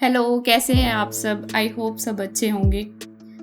Hello, कैसे हैं आप सब? आई होप सब अच्छे होंगे।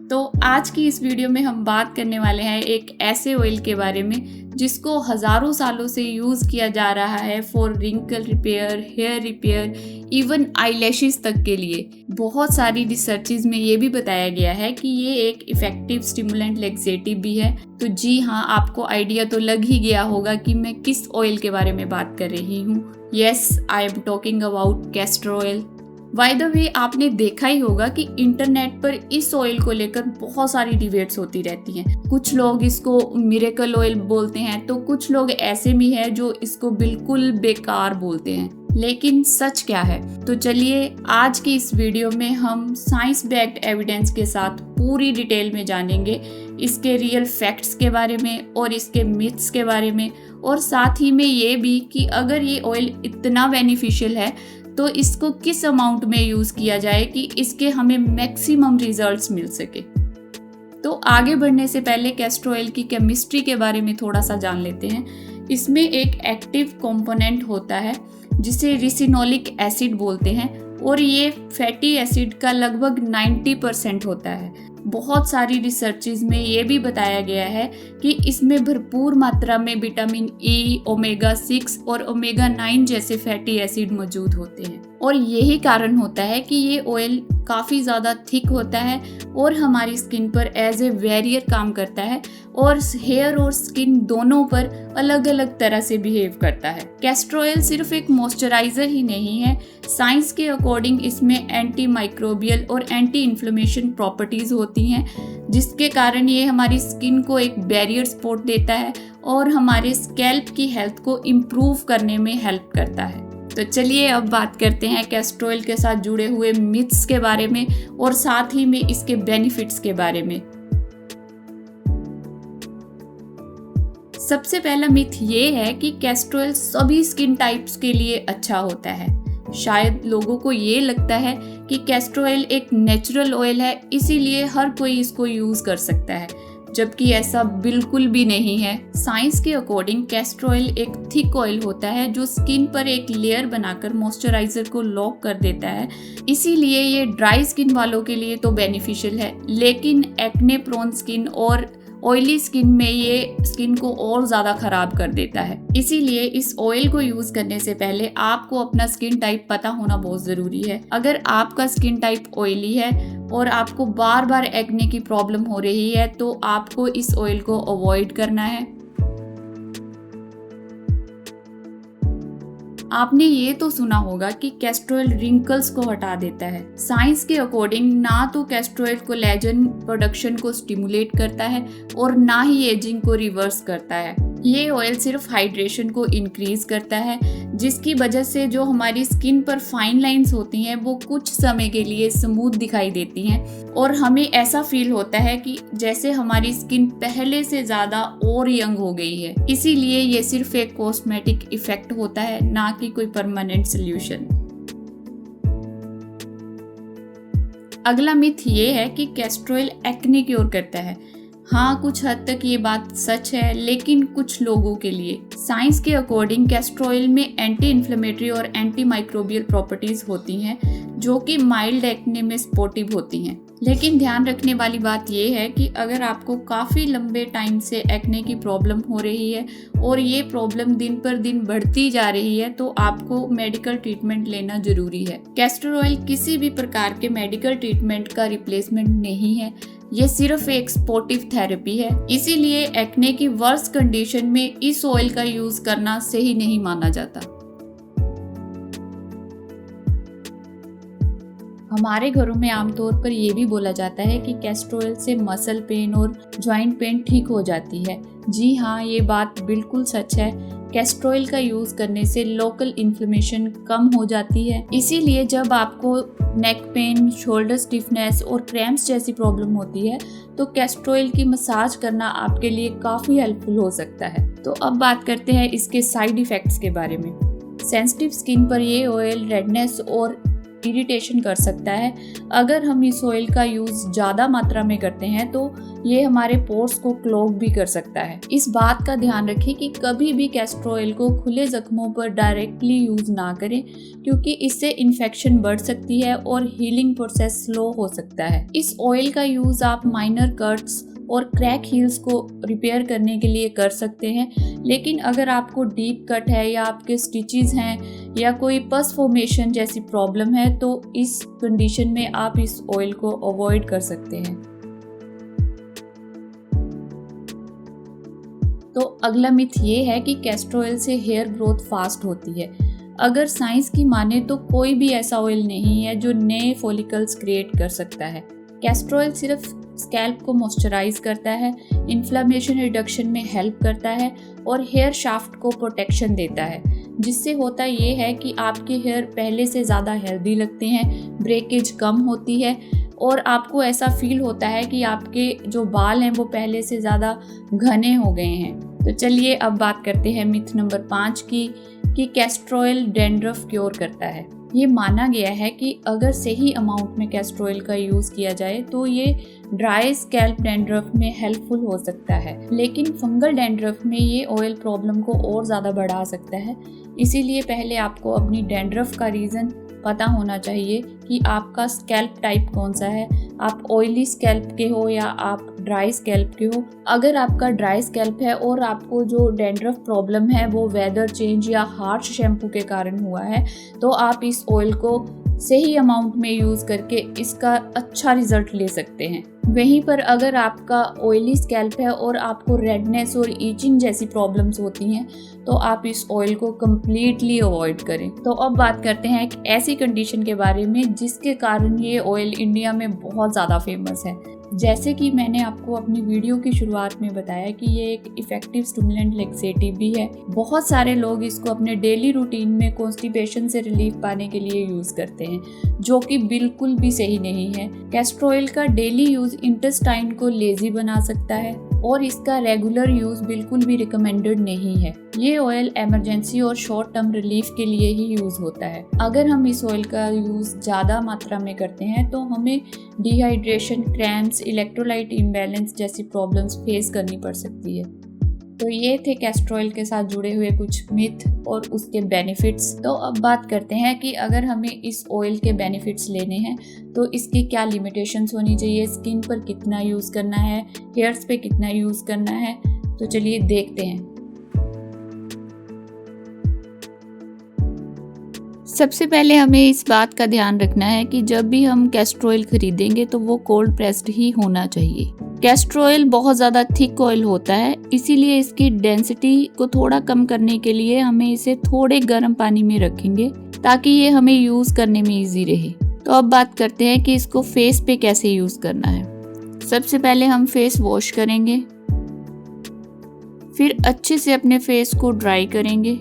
तो आज की इस वीडियो में हम बात करने वाले हैं एक ऐसे ऑयल के बारे में जिसको हज़ारों सालों से यूज़ किया जा रहा है for wrinkle repair, hair repair, even eyelashes तक के लिए। बहुत सारी रिसर्चेज में ये भी बताया गया है कि ये एक इफ़ेक्टिव स्टिमुलेंट लैक्सेटिव भी है। तो जी हाँ, आपको आइडिया तो लग ही गया होगा कि मैं किस ऑयल के बारे में बात कर रही हूँ। Yes, I am talking about castor oil. By the way, आपने देखा ही होगा कि इंटरनेट पर इस ऑयल को लेकर बहुत सारी डिबेट्स होती रहती हैं। कुछ लोग इसको मिरेकल ऑयल बोलते हैं, तो कुछ लोग ऐसे भी हैं जो इसको बिल्कुल बेकार बोलते हैं। लेकिन सच क्या है? तो चलिए आज की इस वीडियो में हम साइंस बैक्ड एविडेंस के साथ पूरी डिटेल में जानेंगे इसके रियल फैक्ट्स के बारे में और इसके मिथ्स के बारे में, और साथ ही में ये भी कि अगर ये ऑयल इतना बेनिफिशियल है तो इसको किस अमाउंट में यूज़ किया जाए कि इसके हमें मैक्सिमम रिजल्ट्स मिल सके। तो आगे बढ़ने से पहले कैस्टर ऑयल की केमिस्ट्री के बारे में थोड़ा सा जान लेते हैं। इसमें एक एक्टिव कंपोनेंट होता है जिसे रिसिनोलिक एसिड बोलते हैं, और ये फैटी एसिड का लगभग 90% होता है। बहुत सारी रिसर्चेज में ये भी बताया गया है कि इसमें भरपूर मात्रा में विटामिन ई, ओमेगा 6 और ओमेगा 9 जैसे फैटी एसिड मौजूद होते हैं, और यही कारण होता है कि ये ऑयल काफ़ी ज़्यादा थिक होता है और हमारी स्किन पर एज ए बैरियर काम करता है, और हेयर और स्किन दोनों पर अलग अलग तरह से बिहेव करता है। कैस्टर ऑयल सिर्फ एक मॉइस्चराइज़र ही नहीं है। साइंस के अकॉर्डिंग इसमें एंटी माइक्रोबियल और एंटी इन्फ्लेमेशन प्रॉपर्टीज़ होती हैं, जिसके कारण ये हमारी स्किन को एक बैरियर सपोर्ट देता है और हमारे स्कैल्प की हेल्थ को इम्प्रूव करने में हेल्प करता है। तो चलिए अब बात करते हैं कैस्टर ऑयल के साथ जुड़े हुए मिथ्स के बारे में और साथ ही में इसके बेनिफिट्स के बारे में। सबसे पहला मिथ ये है कि कैस्टर ऑयल सभी स्किन टाइप्स के लिए अच्छा होता है। शायद लोगों को ये लगता है कि कैस्टर ऑयल एक नेचुरल ऑयल है, इसीलिए हर कोई इसको यूज़ कर सकता है, जबकि ऐसा बिल्कुल भी नहीं है। साइंस के अकॉर्डिंग कैस्टर ऑयल एक थिक ऑयल होता है जो स्किन पर एक लेयर बनाकर मॉइस्चराइजर को लॉक कर देता है। इसीलिए ये ड्राई स्किन वालों के लिए तो बेनिफिशियल है, लेकिन एक्ने प्रोन स्किन और ऑयली स्किन में ये स्किन को और ज़्यादा ख़राब कर देता है। इसीलिए इस ऑयल को यूज़ करने से पहले आपको अपना स्किन टाइप पता होना बहुत ज़रूरी है। अगर आपका स्किन टाइप ऑयली है और आपको बार बार एक्ने की प्रॉब्लम हो रही है तो आपको इस ऑयल को अवॉइड करना है। आपने ये तो सुना होगा कि कैस्टर ऑयल रिंकल्स को हटा देता है। साइंस के अकॉर्डिंग ना तो कैस्टर ऑयल कोलेजन प्रोडक्शन को स्टिमुलेट करता है और ना ही एजिंग को रिवर्स करता है। ये ऑयल सिर्फ हाइड्रेशन को इंक्रीज करता है, जिसकी वजह से जो हमारी स्किन पर फाइन लाइंस होती हैं वो कुछ समय के लिए स्मूथ दिखाई देती हैं, और हमें ऐसा फील होता है कि जैसे हमारी स्किन पहले से ज़्यादा और यंग हो गई है। इसीलिए ये सिर्फ एक कॉस्मेटिक इफेक्ट होता है, ना कि कोई परमानेंट सोल्यूशन। अगला मिथ ये है कि कैस्टर ऑयल एक्ने क्योर करता है। हाँ, कुछ हद तक ये बात सच है, लेकिन कुछ लोगों के लिए। साइंस के अकॉर्डिंग कैस्टर ऑयल में एंटी इन्फ्लेमेटरी और एंटी माइक्रोबियल प्रॉपर्टीज होती हैं जो कि माइल्ड एक्ने में सपोर्टिव होती हैं। लेकिन ध्यान रखने वाली बात यह है कि अगर आपको काफ़ी लंबे टाइम से एक्ने की प्रॉब्लम हो रही है और ये प्रॉब्लम दिन पर दिन बढ़ती जा रही है तो आपको मेडिकल ट्रीटमेंट लेना जरूरी है। कैस्टर ऑयल किसी भी प्रकार के मेडिकल ट्रीटमेंट का रिप्लेसमेंट नहीं है, ये सिर्फ एक सपोर्टिव थेरेपी है। इसीलिए एक्ने की वर्स्ट कंडीशन में इस ऑयल का यूज करना सही नहीं माना जाता। हमारे घरों में आमतौर पर यह भी बोला जाता है कि कैस्टर ऑयल से मसल पेन और जॉइंट पेन ठीक हो जाती है। जी हाँ, ये बात बिल्कुल सच है। कैस्टर ऑयल का यूज करने से लोकल इन्फ्लेमेशन कम हो जाती है। इसीलिए जब आपको नेक पेन, शोल्डर स्टिफनेस और क्रैम्प्स जैसी प्रॉब्लम होती है तो कैस्टर ऑयल की मसाज करना आपके लिए काफ़ी हेल्पफुल हो सकता है। तो अब बात करते हैं इसके साइड इफ़ेक्ट्स के बारे में। सेंसिटिव स्किन पर ये ऑयल रेडनेस और इरिटेशन कर सकता है। अगर हम इस ऑयल का यूज़ ज़्यादा मात्रा में करते हैं तो ये हमारे पोर्स को क्लॉग भी कर सकता है। इस बात का ध्यान रखें कि कभी भी कैस्टर ऑयल को खुले जख्मों पर डायरेक्टली यूज़ ना करें, क्योंकि इससे इन्फेक्शन बढ़ सकती है और हीलिंग प्रोसेस स्लो हो सकता है। इस ऑयल का यूज़ आप माइनर कट्स और क्रैक हील्स को रिपेयर करने के लिए कर सकते हैं, लेकिन अगर आपको डीप कट है या आपके स्टिचेस हैं या कोई पस फॉर्मेशन जैसी प्रॉब्लम है तो इस कंडीशन में आप इस ऑयल को अवॉइड कर सकते हैं। तो अगला मिथ ये है कि कैस्टर ऑयल से हेयर ग्रोथ फास्ट होती है। अगर साइंस की माने तो कोई भी ऐसा ऑयल नहीं है जो नए फॉलिकल्स क्रिएट कर सकता है। कैस्टर ऑयल सिर्फ स्कैल्प को मॉइस्चराइज करता है, इन्फ्लेमेशन रिडक्शन में हेल्प करता है और हेयर शाफ्ट को प्रोटेक्शन देता है, जिससे होता ये है कि आपके हेयर पहले से ज़्यादा हेल्दी लगते हैं, ब्रेकेज कम होती है और आपको ऐसा फील होता है कि आपके जो बाल हैं वो पहले से ज़्यादा घने हो गए हैं। तो चलिए अब बात करते हैं मिथ नंबर 5 की, कि कैस्टर ऑयल डैंड्रफ क्योर करता है। ये माना गया है कि अगर सही अमाउंट में कैस्टर ऑयल का यूज़ किया जाए तो ये ड्राई स्कैल्प डैंड्रफ में हेल्पफुल हो सकता है, लेकिन फंगल डैंड्रफ में ये ऑयल प्रॉब्लम को और ज़्यादा बढ़ा सकता है। इसीलिए पहले आपको अपनी डैंड्रफ का रीज़न पता होना चाहिए कि आपका स्कैल्प टाइप कौन सा है, आप ऑयली स्कैल्प के हो या आप ड्राई स्कैल्प के हो। अगर आपका ड्राई स्कैल्प है और आपको जो डैंड्रफ प्रॉब्लम है वो वेदर चेंज या हार्श शैम्पू के कारण हुआ है, तो आप इस ऑयल को सही अमाउंट में यूज़ करके इसका अच्छा रिजल्ट ले सकते हैं। वहीं पर अगर आपका ऑयली स्कैल्प है और आपको रेडनेस और ईचिंग जैसी प्रॉब्लम्स होती हैं तो आप इस ऑयल को कम्प्लीटली अवॉइड करें। तो अब बात करते हैं एक ऐसी कंडीशन के बारे में जिसके कारण ये ऑयल इंडिया में बहुत ज़्यादा फेमस है। जैसे कि मैंने आपको अपनी वीडियो की शुरुआत में बताया कि ये एक इफेक्टिव स्टिमुलेंट लैक्सेटिव भी है। बहुत सारे लोग इसको अपने डेली रूटीन में कॉन्स्टिपेशन से रिलीफ पाने के लिए यूज़ करते हैं, जो कि बिल्कुल भी सही नहीं है। कैस्टर ऑयल का डेली यूज़ इंटेस्टाइन को लेजी बना सकता है और इसका रेगुलर यूज़ बिल्कुल भी रिकमेंडेड नहीं है। ये ऑयल इमरजेंसी और शॉर्ट टर्म रिलीफ के लिए ही यूज़ होता है। अगर हम इस ऑयल का यूज़ ज़्यादा मात्रा में करते हैं तो हमें डिहाइड्रेशन, क्रैम्प्स, इलेक्ट्रोलाइट इम्बैलेंस जैसी प्रॉब्लम्स फेस करनी पड़ सकती है। तो ये थे कैस्टर ऑयल के साथ जुड़े हुए कुछ मिथ और उसके बेनिफिट्स। तो अब बात करते हैं कि अगर हमें इस ऑयल के बेनिफिट्स लेने हैं तो इसकी क्या लिमिटेशंस होनी चाहिए, स्किन पर कितना यूज़ करना है, हेयर्स पे कितना यूज़ करना है। तो चलिए देखते हैं। सबसे पहले हमें इस बात का ध्यान रखना है कि जब भी हम कैस्टर ऑयल खरीदेंगे तो वो कोल्ड प्रेस्ड ही होना चाहिए। कैस्टर ऑयल बहुत ज़्यादा थिक ऑयल होता है, इसीलिए इसकी डेंसिटी को थोड़ा कम करने के लिए हमें इसे थोड़े गर्म पानी में रखेंगे ताकि ये हमें यूज़ करने में ईजी रहे। तो अब बात करते हैं कि इसको फेस पे कैसे यूज़ करना है। सबसे पहले हम फेस वॉश करेंगे, फिर अच्छे से अपने फेस को ड्राई करेंगे।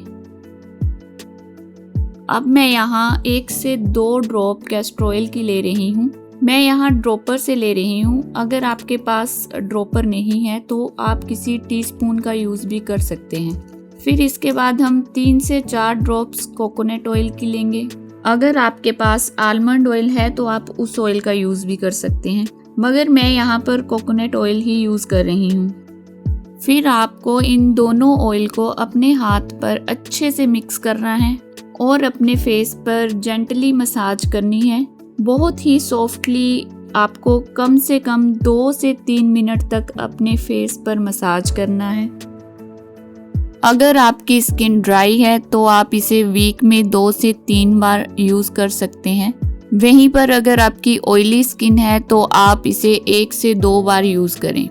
अब मैं यहाँ 1 से 2 ड्रॉप कैस्टर ऑयल की ले रही हूँ। मैं यहाँ ड्रॉपर से ले रही हूँ। अगर आपके पास ड्रॉपर नहीं है तो आप किसी टीस्पून का यूज़ भी कर सकते हैं। फिर इसके बाद हम 3 से 4 ड्रॉप्स कोकोनट ऑयल की लेंगे। अगर आपके पास आलमंड ऑयल है तो आप उस ऑयल का यूज़ भी कर सकते हैं, मगर मैं यहाँ पर कोकोनट ऑयल ही यूज़ कर रही हूँ। फिर आपको इन दोनों ऑयल को अपने हाथ पर अच्छे से मिक्स करना है और अपने फेस पर जेंटली मसाज करनी है। बहुत ही सॉफ्टली आपको कम से कम 2 से 3 मिनट तक अपने फेस पर मसाज करना है। अगर आपकी स्किन ड्राई है तो आप इसे वीक में 2 से 3 बार यूज़ कर सकते हैं। वहीं पर अगर आपकी ऑयली स्किन है तो आप इसे 1 से 2 बार यूज़ करें।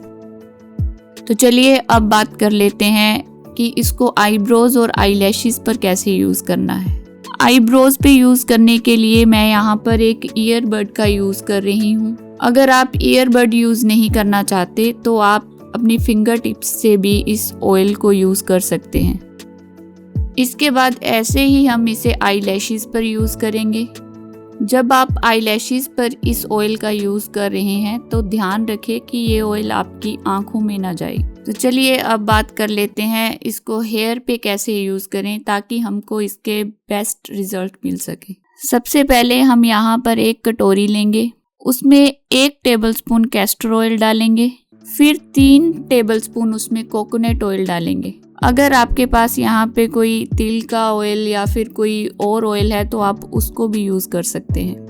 तो चलिए अब बात कर लेते हैं कि इसको आईब्रोज और आईलैशेस पर कैसे यूज़ करना है। आईब्रोज पे यूज़ करने के लिए मैं यहाँ पर एक ईयरबड का यूज़ कर रही हूँ। अगर आप ईयरबड यूज़ नहीं करना चाहते तो आप अपनी फिंगर टिप्स से भी इस ऑयल को यूज़ कर सकते हैं। इसके बाद ऐसे ही हम इसे आईलैशेस पर यूज़ करेंगे। जब आप आईलैशेस पर इस ऑयल का यूज़ कर रहे हैं तो ध्यान रखें कि ये ऑयल आपकी आंखों में ना जाए। तो चलिए अब बात कर लेते हैं इसको हेयर पे कैसे यूज़ करें ताकि हमको इसके बेस्ट रिजल्ट मिल सके। सबसे पहले हम यहाँ पर एक कटोरी लेंगे, उसमें 1 टेबलस्पून कैस्टर ऑयल डालेंगे, फिर 3 टेबलस्पून उसमें कोकोनट ऑयल डालेंगे। अगर आपके पास यहाँ पे कोई तिल का ऑयल या फिर कोई और ऑयल है तो आप उसको भी यूज़ कर सकते हैं।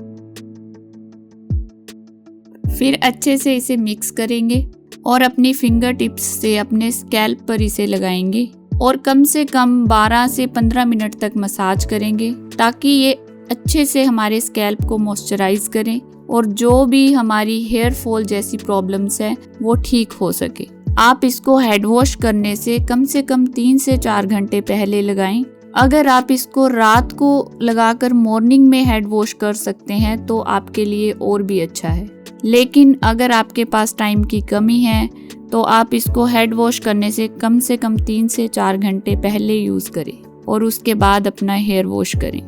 फिर अच्छे से इसे मिक्स करेंगे और अपनी फिंगर टिप्स से अपने स्कैल्प पर इसे लगाएंगे और कम से कम 12 से 15 मिनट तक मसाज करेंगे ताकि ये अच्छे से हमारे स्कैल्प को मॉइस्चराइज करें और जो भी हमारी हेयर फॉल जैसी प्रॉब्लम्स है वो ठीक हो सके। आप इसको हेड वॉश करने से कम 3 से 4 घंटे पहले लगाएं। अगर आप इसको रात को लगाकर मॉर्निंग में हेड वॉश कर सकते हैं तो आपके लिए और भी अच्छा है, लेकिन अगर आपके पास टाइम की कमी है तो आप इसको हेड वॉश करने से कम 3 से 4 घंटे पहले यूज़ करें और उसके बाद अपना हेयर वॉश करें।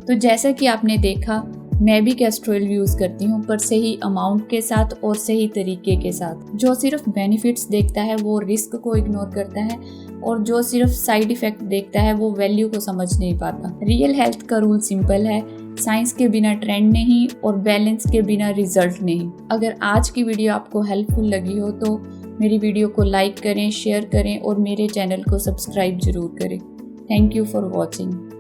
तो जैसा कि आपने देखा, मैं भी कैस्टर ऑयल यूज़ करती हूँ, पर सही अमाउंट के साथ और सही तरीके के साथ। जो सिर्फ बेनिफिट्स देखता है वो रिस्क को इग्नोर करता है और जो सिर्फ साइड इफ़ेक्ट देखता है वो वैल्यू को समझ नहीं पाता। रियल हेल्थ का रूल सिंपल है, साइंस के बिना ट्रेंड नहीं और बैलेंस के बिना रिजल्ट नहीं। अगर आज की वीडियो आपको हेल्पफुल लगी हो तो मेरी वीडियो को लाइक करें, शेयर करें और मेरे चैनल को सब्सक्राइब जरूर करें। Thank you for watching.